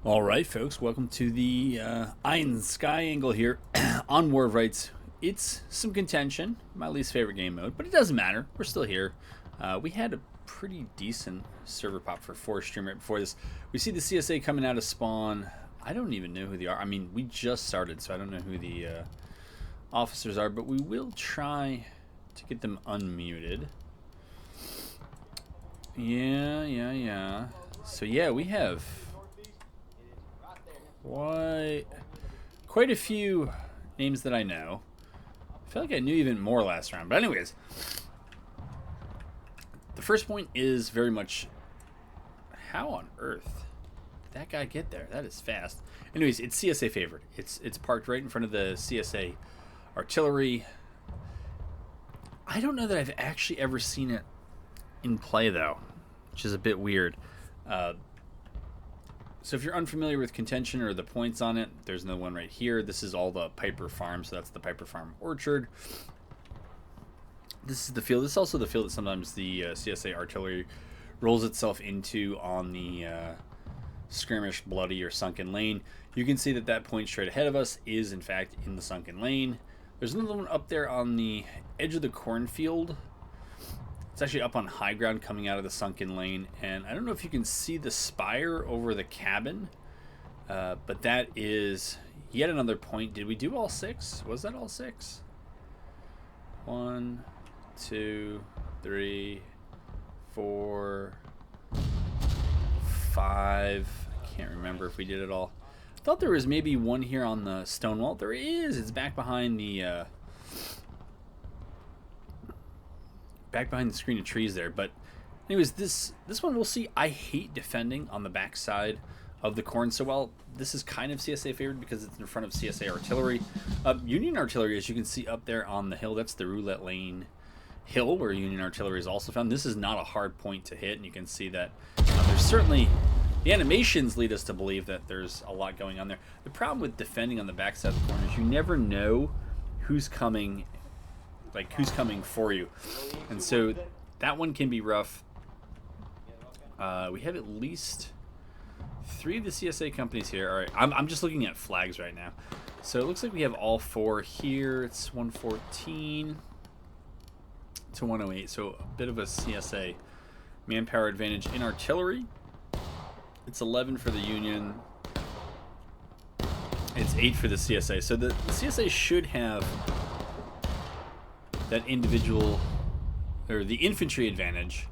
Alright folks, welcome to the Iron Sky angle here on War of Rights. It's some contention, my least favorite game mode, but it doesn't matter, we're still here. We had a pretty decent server pop for 4 stream right before this. We see the CSA coming out of spawn. I don't even know who they are. I mean, we just started, so I don't know who the officers are, but we will try to get them unmuted. Yeah. So yeah, we have quite a few names that I know. I feel like I knew even more last round. But anyways, the first point is very much, how on earth did that guy get there? That is fast. Anyways, it's CSA favored. It's parked right in front of the CSA artillery. I don't know that I've actually ever seen it in play though, which is a bit weird. So if you're unfamiliar with Contention or the points on it, there's another one right here. This is all the Piper Farm, so that's the Piper Farm Orchard. This is the field. This is also the field that sometimes the CSA artillery rolls itself into on the Skirmish, Bloody, or Sunken Lane. You can see that that point straight ahead of us is, in fact, in the Sunken Lane. There's another one up there on the edge of the cornfield. It's actually up on high ground coming out of the Sunken Lane, and I don't know if you can see the spire over the cabin, but that is yet another point. Did we do all 6? Was that all 6? 1, 2, 3, 4, 5. I can't remember if we did it all. I thought there was maybe one here on the stone wall. There is. It's back behind the screen of trees there. But anyways, this one we'll see. I hate defending on the back side of the corn, so while this is kind of CSA favored because it's in front of CSA artillery, Union artillery, as you can see up there on the hill, that's the Roulette Lane hill where Union artillery is also found. This is not a hard point to hit, and you can see that there's certainly, the animations lead us to believe that there's a lot going on there. The problem with defending on the back side of the corn is you never know who's coming, like who's coming for you, and so that one can be rough. We have at least 3 of the CSA companies here. All right, I'm just looking at flags right now, so it looks like we have all 4 here. It's 114 to 108, so a bit of a CSA manpower advantage in artillery. It's 11 for the Union. It's 8 for the CSA. So the CSA should have that individual, or the infantry advantage,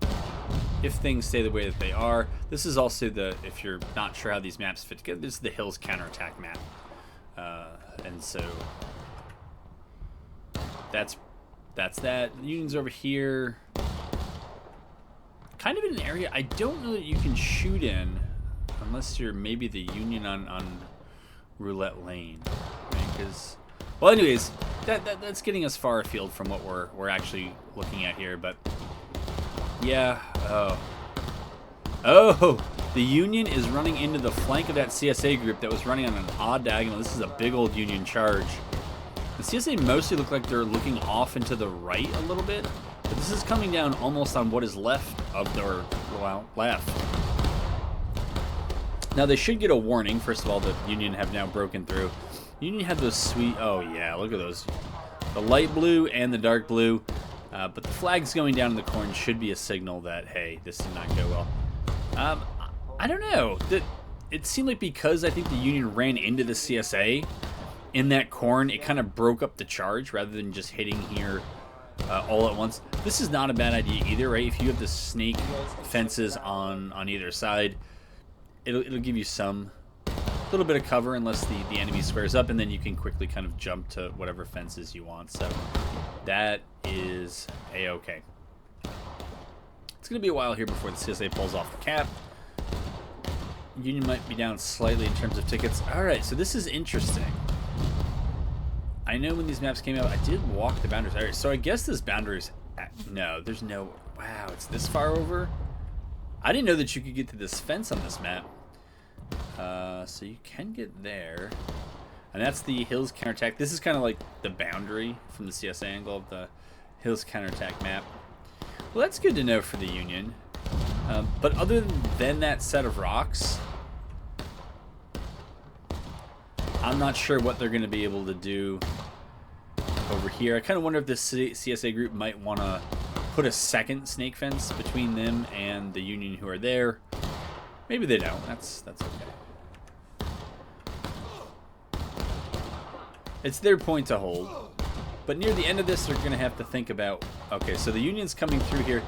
if things stay the way that they are. This is also the, if you're not sure how these maps fit together, this is the Hills counterattack map. And so that's that. The Union's over here, kind of in an area I don't know that you can shoot in unless you're maybe the Union on Roulette Lane, right? Because, well, anyways, that's getting us far afield from what we're actually looking at here. But yeah, oh, the Union is running into the flank of that CSA group that was running on an odd diagonal. This is a big old Union charge. The CSA mostly look like they're looking off into the right a little bit, but this is coming down almost on what is left of their, well, left. Now they should get a warning. First of all, the Union have now broken through. Union had those sweet, oh yeah, look at those. The light blue and the dark blue. But the flags going down in the corn should be a signal that, hey, this did not go well. I don't know. It seemed like because I think the Union ran into the CSA in that corn, it kind of broke up the charge rather than just hitting here all at once. This is not a bad idea either, right? If you have the snake fences on either side, it'll give you some little bit of cover unless the enemy squares up, and then you can quickly kind of jump to whatever fences you want. So that is a-okay. It's going to be a while here before the CSA pulls off the cap. Union might be down slightly in terms of tickets. All right, so this is interesting. I know when these maps came out, I did walk the boundaries. All right, so I guess this boundary's, no, there's no, wow, it's this far over? I didn't know that you could get to this fence on this map. So you can get there. And that's the Hills counterattack. This is kind of like the boundary from the CSA angle of the Hills counterattack map. Well, that's good to know for the Union. But other than that set of rocks, I'm not sure what they're going to be able to do over here. I kind of wonder if this CSA group might want to put a second snake fence between them and the Union who are there. Maybe they don't. That's okay. It's their point to hold. But near the end of this, they're going to have to think about... Okay, so the Union's coming through here.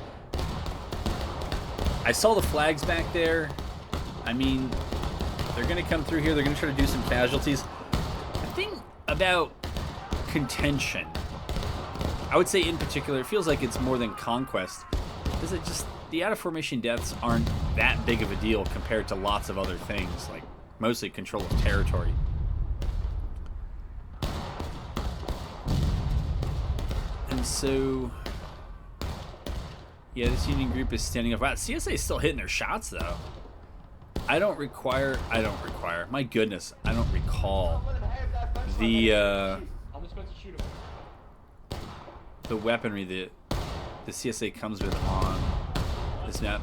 I saw the flags back there. I mean, they're going to come through here. They're going to try to do some casualties. The thing about Contention, I would say in particular, it feels like it's more than Conquest. Is it just the out-of-formation deaths aren't that big of a deal compared to lots of other things, like mostly control of territory. And so, yeah, this Union group is standing up. Wow, CSA is still hitting their shots, though. I don't require, my goodness, I don't recall the weaponry that the CSA comes with on this map.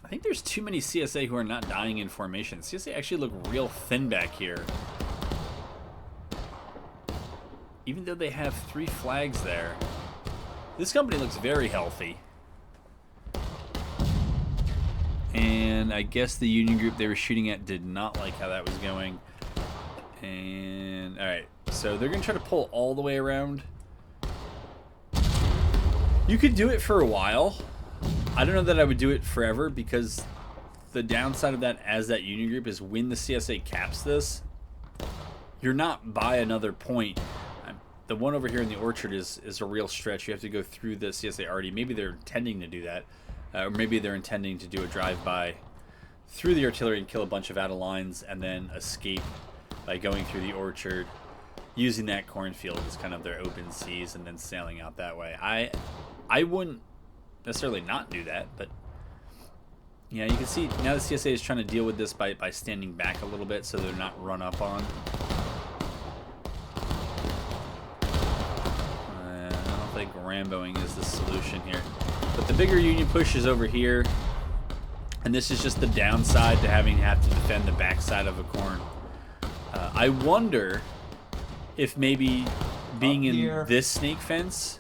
I think there's too many CSA who are not dying in formation. CSA actually look real thin back here. Even though they have 3 flags there. This company looks very healthy. And I guess the Union group they were shooting at did not like how that was going. And, alright, so they're going to try to pull all the way around. You could do it for a while. I don't know that I would do it forever, because the downside of that as that Union group is when the CSA caps this, you're not by another point. The one over here in the orchard is a real stretch. You have to go through the CSA already. Maybe they're intending to do that. Or maybe they're intending to do a drive-by through the artillery and kill a bunch of out-of-lines and then escape by going through the orchard, using that cornfield as kind of their open seas and then sailing out that way. I wouldn't necessarily not do that, but yeah, you can see now the CSA is trying to deal with this by standing back a little bit so they're not run up on. I don't think Ramboing is the solution here. But the bigger Union push is over here, and this is just the downside to having to defend the backside of a corn. I wonder if maybe being in this snake fence,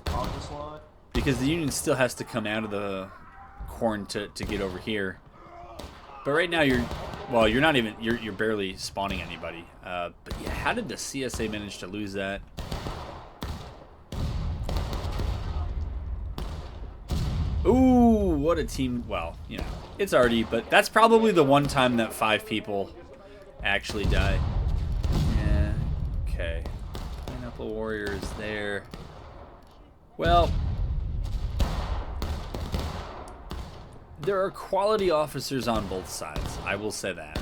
because the Union still has to come out of the corn to get over here. But right now you're not even, you're barely spawning anybody. But yeah, how did the CSA manage to lose that? Ooh, what a team. Well, you know, it's already, but that's probably the one time that 5 people actually die. Yeah, okay. Pineapple Warrior is there. Well, there are quality officers on both sides. I will say that.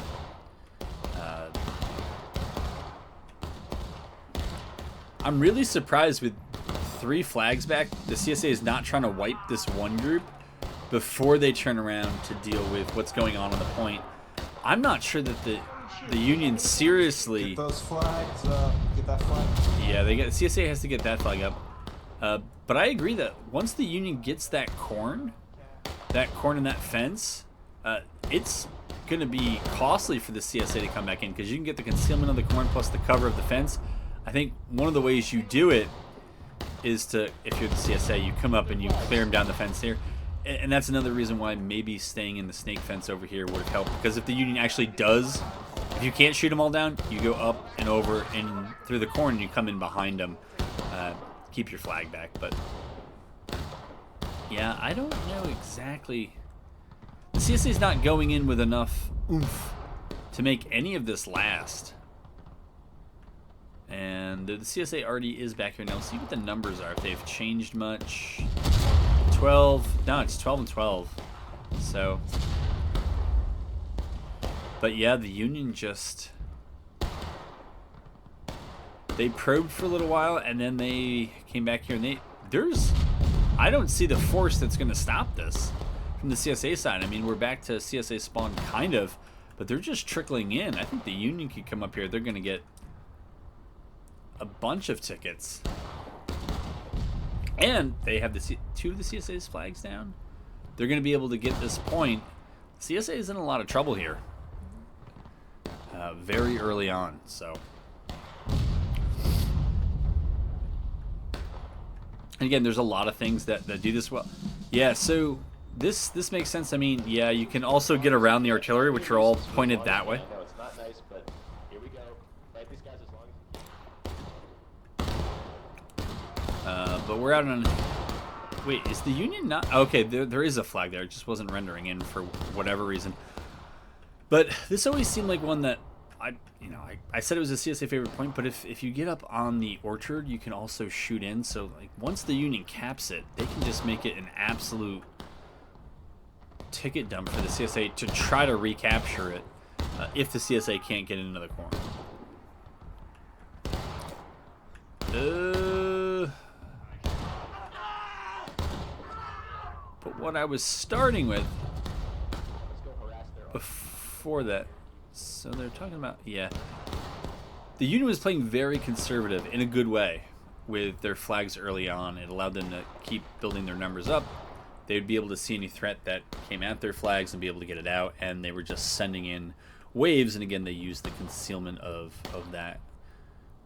I'm really surprised with 3 flags back. The CSA is not trying to wipe this one group before they turn around to deal with what's going on the point. I'm not sure that the Union seriously... Get those flags, get that flag. Yeah, CSA has to get that flag up. But I agree that once the Union gets that corn and that fence, it's going to be costly for the CSA to come back in, because you can get the concealment of the corn plus the cover of the fence. I think one of the ways you do it is to, if you're the CSA, you come up and you clear them down the fence here. And that's another reason why maybe staying in the snake fence over here would help, because if the Union actually does, if you can't shoot them all down, you go up and over and through the corn and you come in behind them. Keep your flag back. But yeah, I don't know exactly. The CSA is not going in with enough oomph to make any of this last. And the CSA already is back here now. Let's see what the numbers are, if they've changed much. 12. No, it's 12 and 12. So. But yeah, the Union just... They probed for a little while, and then they came back here, and there's... I don't see the force that's going to stop this from the CSA side. I mean, we're back to CSA spawn, kind of, but they're just trickling in. I think the Union could come up here. They're going to get a bunch of tickets. And they have 2 of the CSA's flags down. They're going to be able to get this point, CSA is in a lot of trouble here. Very early on, so. And again, there's a lot of things that do this well. Yeah, so this makes sense. I mean, yeah, you can also get around the artillery, which are all pointed that way. I know it's not nice, but here we go. Fight these guys as long as. But we're out on. Wait, is the Union not? Okay, there is a flag there. It just wasn't rendering in for whatever reason. But this always seemed like one that I said it was a CSA favorite point, but if you get up on the orchard, you can also shoot in. So like once the Union caps it, they can just make it an absolute ticket dump for the CSA to try to recapture it if the CSA can't get into the corner. But what I was starting with before that, so they're talking about, yeah, the Union was playing very conservative in a good way with their flags early on. It allowed them to keep building their numbers up. They would be able to see any threat that came at their flags and be able to get it out, and they were just sending in waves, and again, they used the concealment of that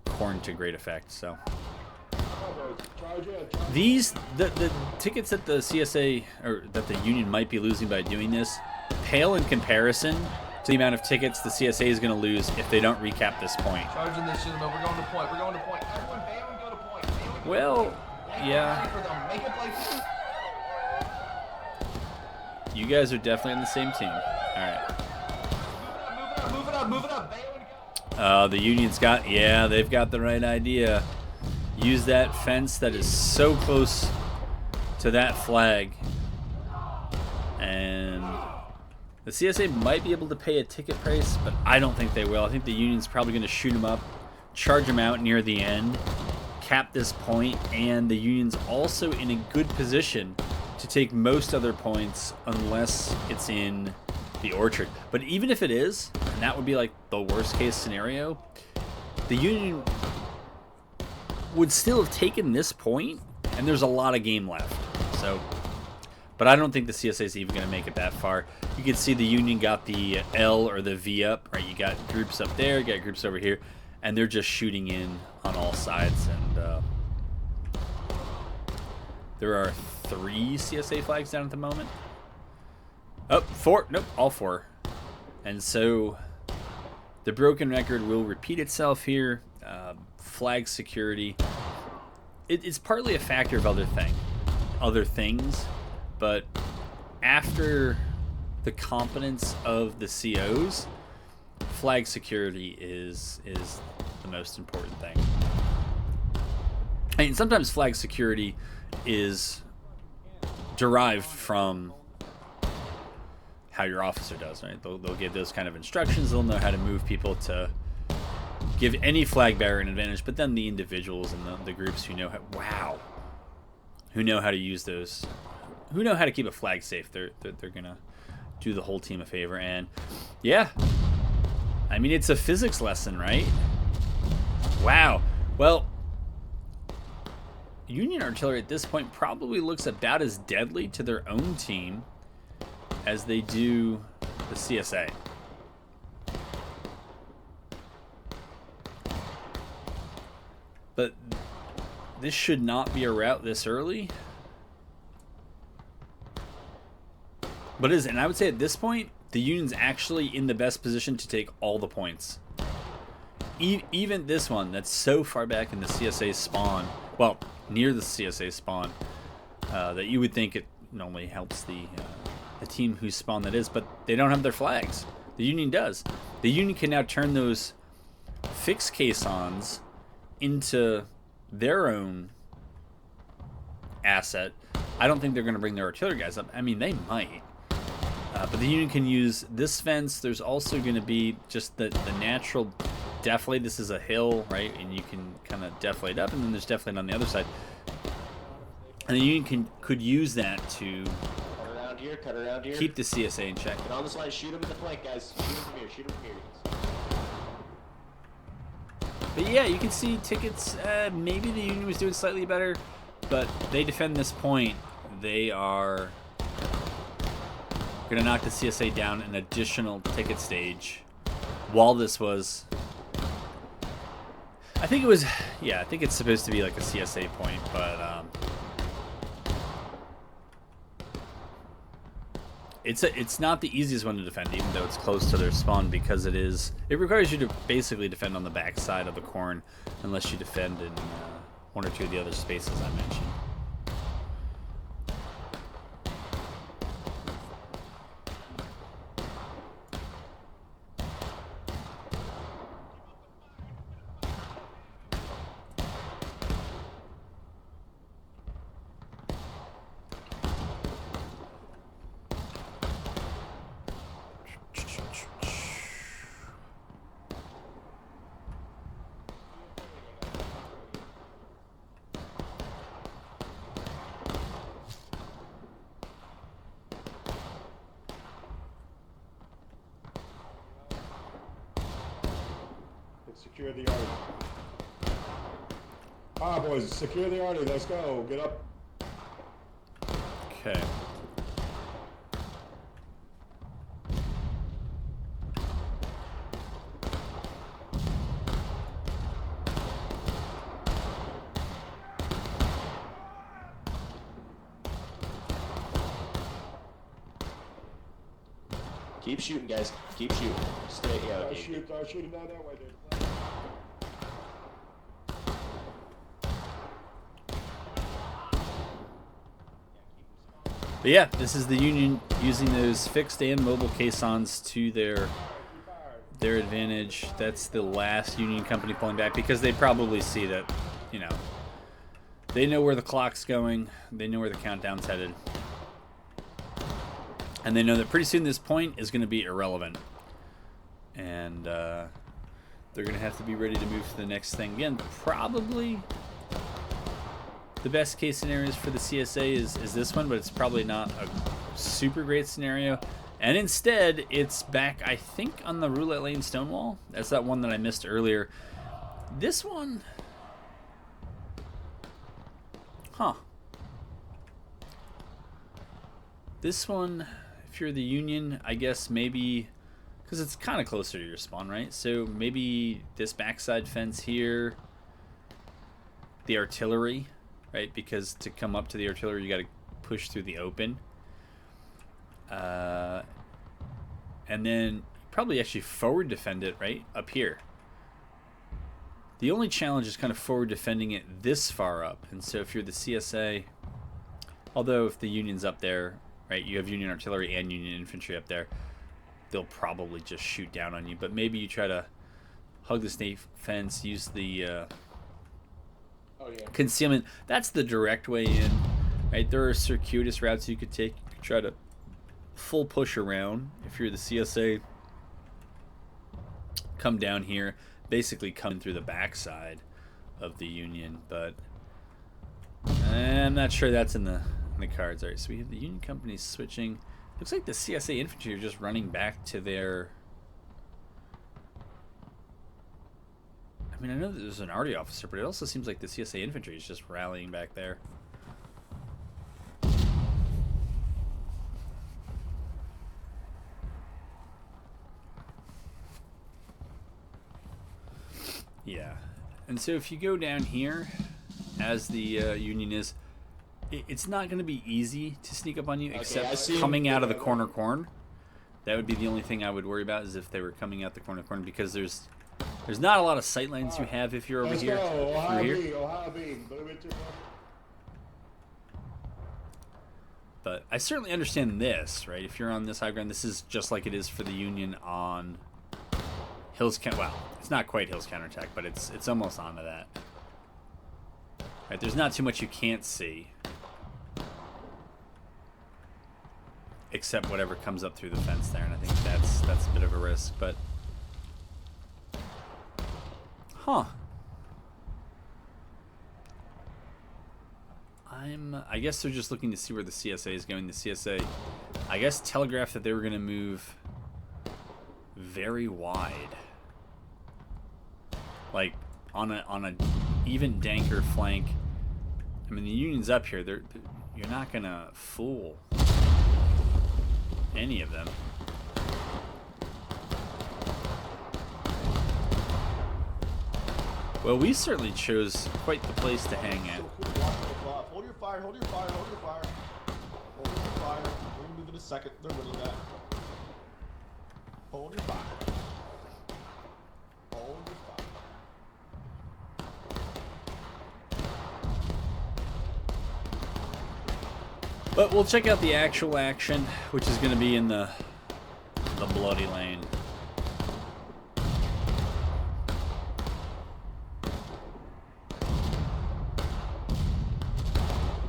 corn to great effect. So these the tickets that the CSA or that the Union might be losing by doing this pale in comparison to the amount of tickets the CSA is going to lose if they don't recap this point. Charging this shit, but we're going to point. We're going to point. Everyone, Bailey, go to point. Bailey, Well, yeah. Make it play. You guys are definitely on the same team. All right. Move it up, move it up. Bailey, go. The Union's got, yeah, they've got the right idea. Use that fence that is so close to that flag. And the CSA might be able to pay a ticket price, but I don't think they will. I think the Union's probably going to shoot them up, charge them out near the end, cap this point, and the Union's also in a good position to take most other points unless it's in the orchard. But even if it is, and that would be like the worst case scenario, the Union would still have taken this point, and there's a lot of game left. So, but I don't think the CSA is even going to make it that far. You can see the Union got the L or the V up, right? You got groups up there, you got groups over here, and they're just shooting in on all sides. And there are 3 CSA flags down at the moment. Oh, 4. Nope, all 4. And so the broken record will repeat itself here. Flag security. It's partly a factor of other things, but after the competence of the COs, flag security is the most important thing. I mean, sometimes flag security is derived from how your officer does, right? They'll give those kind of instructions. They'll know how to move people to give any flag bearer an advantage, but then the individuals and the groups who know how to use those, who know how to keep a flag safe, they're gonna do the whole team a favor. And yeah, I mean, it's a physics lesson, right? Wow. Well, Union artillery at this point probably looks about as deadly to their own team as they do the CSA. But this should not be a rout this early. But it is, and I would say at this point, the Union's actually in the best position to take all the points. Even this one that's so far back in the CSA spawn, well, near the CSA spawn, that you would think it normally helps the team whose spawn that is, but they don't have their flags. The Union does. The Union can now turn those fixed caissons into their own asset. I don't think they're going to bring their artillery guys up. I mean, they might. But the Union can use this fence. There's also going to be just the natural deflate. This is a hill, right? And you can kind of deflate up, and then there's deflate on the other side. And the Union could use that to Cut around here. Keep the CSA in check. Get on this line. Shoot him in the flank, guys. Shoot him from here. Shoot him from here. But yeah, you can see tickets. Maybe the Union was doing slightly better, but they defend this point. They are Gonna knock the CSA down an additional ticket stage. While this was, I think it was, yeah, I think it's supposed to be like a CSA point, but it's not the easiest one to defend, even though it's close to their spawn, because it requires you to basically defend on the back side of the corn, unless you defend in one or two of the other spaces I mentioned. Secure the arty. Ah, boys, secure the arty. Let's go. Get up. Okay. Keep shooting, guys. Keep shooting. Stay. Yeah. Start shooting down that way, dude. But yeah, this is the Union using those fixed and mobile caissons to their advantage. That's the last Union company pulling back, because they probably see that, you know, they know where the clock's going, they know where the countdown's headed, and they know that pretty soon this point is going to be irrelevant, and they're going to have to be ready to move to the next thing. Again, probably the best case scenarios for the CSA is this one, but it's probably not a super great scenario. And instead, it's back, I think, on the Roulette Lane Stonewall. That's that one that I missed earlier. This one, huh? This one, if you're the Union, I guess maybe, because it's kind of closer to your spawn, right? So maybe this backside fence here, the artillery, right? Because to come up to the artillery, you got to push through the open. And then probably actually forward defend it right up here. The only challenge is kind of forward defending it this far up. And so if you're the CSA, although if the Union's up there, right, you have Union artillery and Union infantry up there, they'll probably just shoot down on you. But maybe you try to hug the snake fence, use the concealment. That's the direct way in, right? There are circuitous routes you could take. You could try to full push around if you're the CSA. Come down here, basically come through the backside of the Union, but I'm not sure that's in the cards. All right, so we have the Union companies switching. Looks like the CSA infantry are just running back to their. I mean, I know that there's an arty officer, but it also seems like the CSA infantry is just rallying back there. Yeah, and so if you go down here, as the Union is, it's not going to be easy to sneak up on you, except coming out of the corner. That would be the only thing I would worry about, is if they were coming out the corner, because there's not a lot of sight lines you have if you're over here. Through here. But I certainly understand this, right? If you're on this high ground, this is just like it is for the Union on Hill's well, it's not quite Hill's counterattack, but it's almost onto that. Right, there's not too much you can't see, except whatever comes up through the fence there, and I think that's a bit of a risk, but huh. I guess they're just looking to see where the CSA is going. The CSA, I guess, telegraphed that they were going to move very wide, like on a even danker flank. I mean, the Union's up here. You're not gonna fool any of them. Well, we certainly chose quite the place to hang out. Hold your fire, hold your fire, hold your fire. Hold your fire. We're gonna move in a second. They're winning that. Hold your fire. Hold your fire. But we'll check out the actual action, which is going to be in the bloody lane.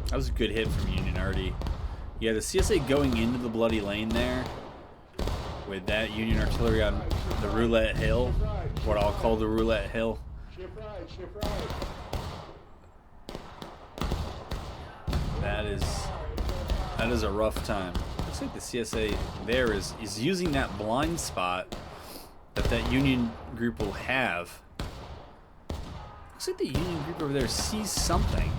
That was a good hit from Union already. Yeah, the CSA going into the bloody lane there with that Union artillery on the roulette hill, what I'll call the roulette hill. Ship right, ship right. That is a rough time. Looks like the CSA there is using that blind spot that Union group will have. Looks like the Union group over there sees something.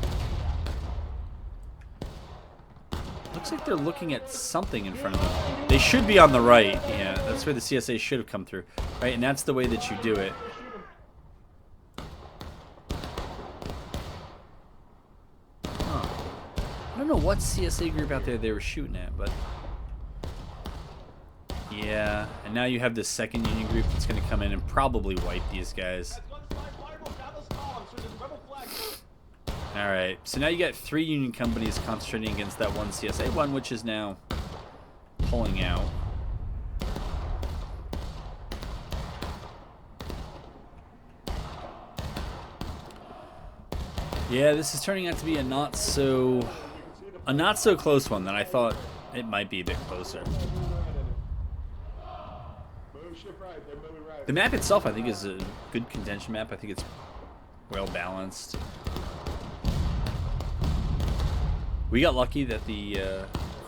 Looks like they're looking at something in front of them. They should be on the right. Yeah, that's where the CSA should have come through. Right, and that's the way that you do it. Huh. I don't know what CSA group out there they were shooting at, but... yeah, and now you have this second Union group that's going to come in and probably wipe these guys. Alright, so now you got 3 Union companies concentrating against that one CSA one, which is now pulling out. Yeah, this is turning out to be a not so close one that I thought it might be a bit closer. Move ship right, they're moving right. The map itself, I think, is a good contention map. I think it's well balanced. We got lucky that the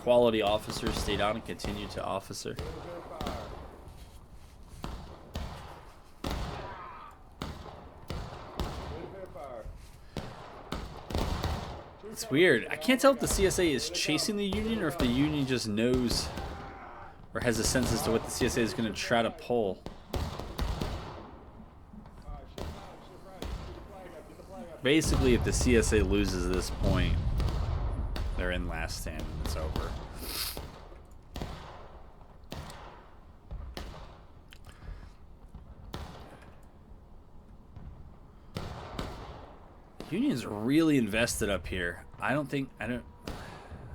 quality officers stayed on and continued to officer. It's weird. I can't tell if the CSA is chasing the Union or if the Union just knows or has a sense as to what the CSA is going to try to pull. Basically, if the CSA loses this point, they're in last stand and it's over. Union's really invested up here. I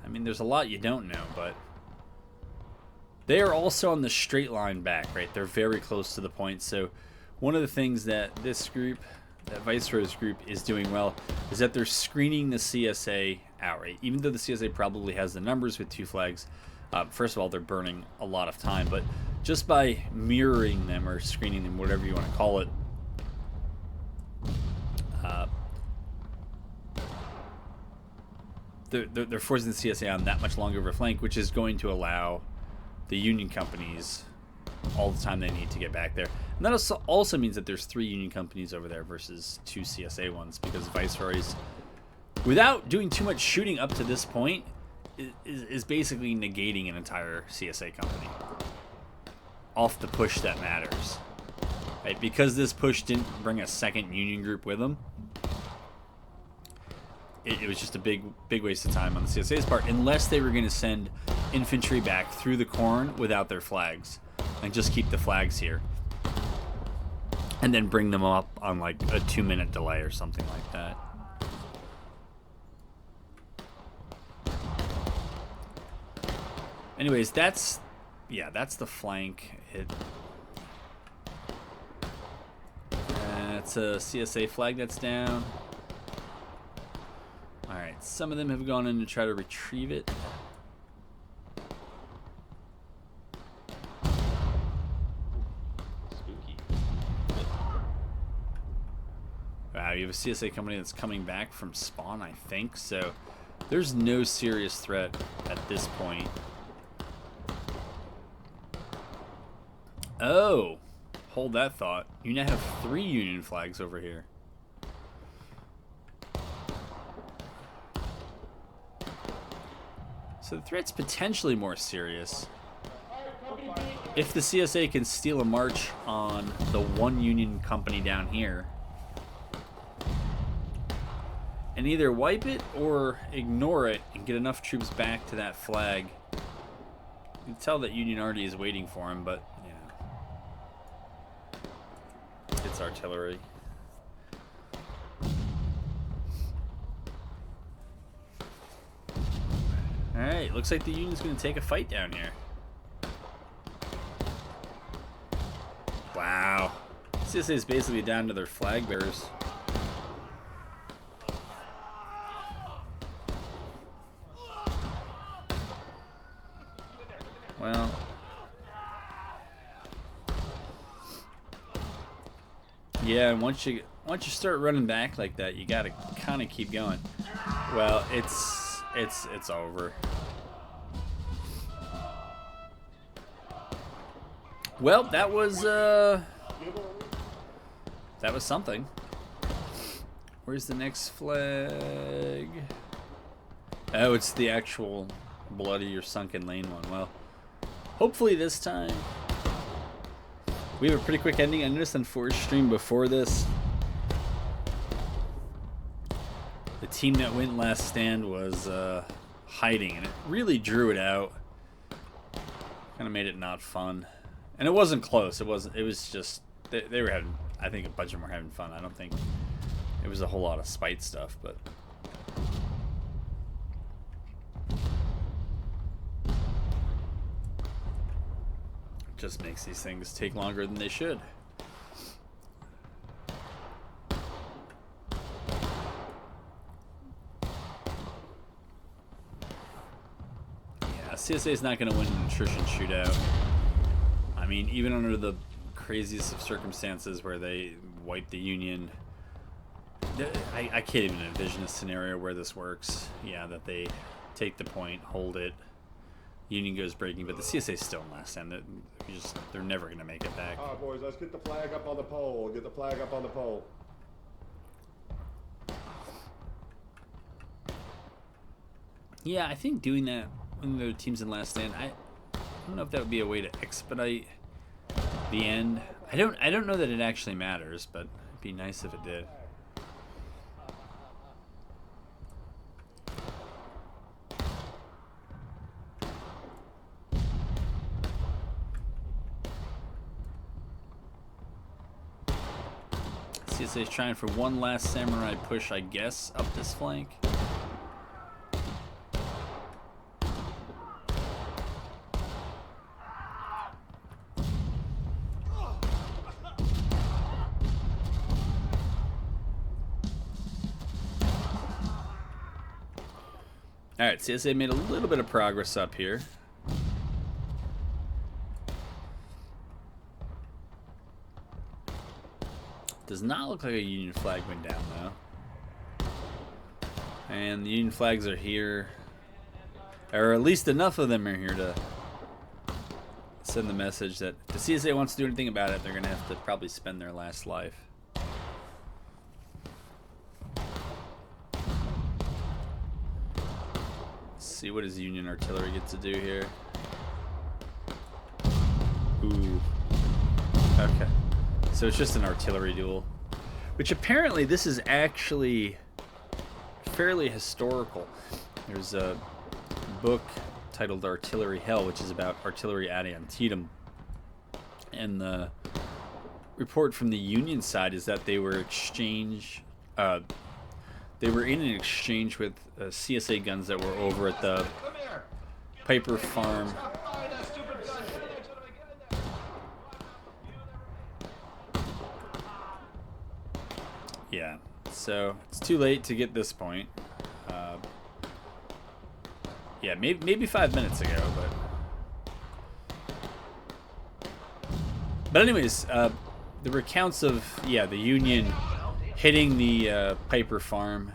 mean, there's a lot you don't know, but they are also on the straight line back, right? They're very close to the point. So one of the things that this group, that Viceroy's group, is doing well is that they're screening the CSA outright. Even though the CSA probably has the numbers with 2 flags, first of all, they're burning a lot of time, but just by mirroring them or screening them, whatever you want to call it, they're forcing the CSA on that much longer of a flank, which is going to allow the Union companies all the time they need to get back there. And that also means that there's 3 Union companies over there versus 2 CSA ones, because Viceroy's, without doing too much shooting up to this point, is basically negating an entire CSA company off the push that matters. Right? Because this push didn't bring a second Union group with them, it was just a big waste of time on the CSA's part, unless they were going to send infantry back through the corn without their flags and just keep the flags here and then bring them up on like a 2-minute delay or something like that. Anyways, that's the flank. It's a CSA flag that's down. Alright, some of them have gone in to try to retrieve it. Spooky. Wow, you have a CSA company that's coming back from spawn, I think. So there's no serious threat at this point. Oh, hold that thought. You now have 3 Union flags over here. So the threat's potentially more serious. if the CSA can steal a march on the one Union company down here and either wipe it or ignore it and get enough troops back to that flag, you can tell that Union Army is waiting for him, but yeah, it's artillery. Alright, looks like the Union's going to take a fight down here. Wow. CSA is basically down to their flag bearers. Well. Yeah, and once you start running back like that, you got to kind of keep going. Well, it's over. Well, that was something. Where's the next flag? Oh, it's the actual bloody or sunken lane one. Well, hopefully this time we have a pretty quick ending. I noticed on Forest Stream before this, the team that went last stand was hiding, and it really drew it out. Kind of made it not fun. And it wasn't close. It was just they were having. I think a bunch of them were having fun. I don't think it was a whole lot of spite stuff, but it just makes these things take longer than they should. Yeah, CSA is not going to win an attrition shootout. I mean, even under the craziest of circumstances where they wipe the Union, I can't even envision a scenario where this works. Yeah, that they take the point, hold it, Union goes breaking, but the CSA is still in last stand. They're never going to make it back. All right, boys, let's get the flag up on the pole. Get the flag up on the pole. Yeah, I think doing that when the team's in last stand, I don't know if that would be a way to expedite the end. I don't know that it actually matters, but it'd be nice if it did. CSA's trying for one last samurai push, I guess, up this flank. Alright, CSA made a little bit of progress up here. Does not look like a Union flag went down, though. And the Union flags are here. Or at least enough of them are here to send the message that if the CSA wants to do anything about it, they're going to have to probably spend their last life. See what his Union artillery gets to do here. Ooh. Okay. So it's just an artillery duel. Which apparently this is actually fairly historical. There's a book titled Artillery Hell, which is about artillery ad antietam. And the report from the Union side is that they were they were in an exchange with CSA guns that were over at the Piper Farm. Yeah, so it's too late to get this point. Yeah, maybe 5 minutes ago, but anyways, there were accounts of the Union hitting the Piper Farm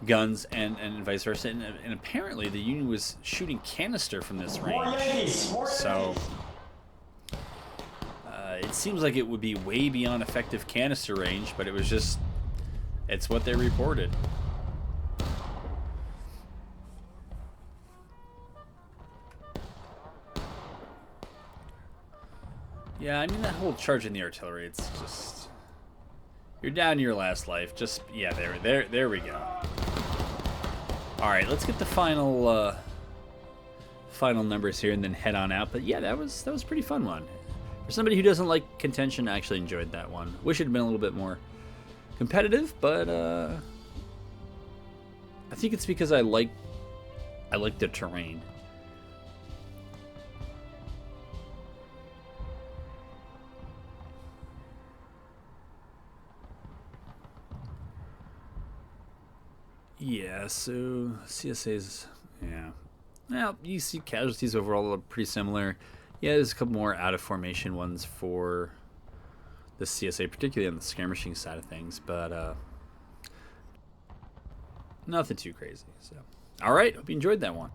guns and vice versa, and apparently the Union was shooting canister from this range. So it seems like it would be way beyond effective canister range, but it's what they reported. Yeah, I mean, that whole charging the artillery, it's just... You're down to your last life. Just, yeah, there we go. Alright, let's get the final numbers here and then head on out. But yeah, that was a pretty fun one. For somebody who doesn't like Contention, I actually enjoyed that one. Wish it had been a little bit more competitive, but I think it's because I like the terrain. Yeah, so CSA's, yeah. Well, you see casualties overall are pretty similar. Yeah, there's a couple more out of formation ones for the CSA, particularly on the skirmishing side of things, but nothing too crazy. So, all right, hope you enjoyed that one.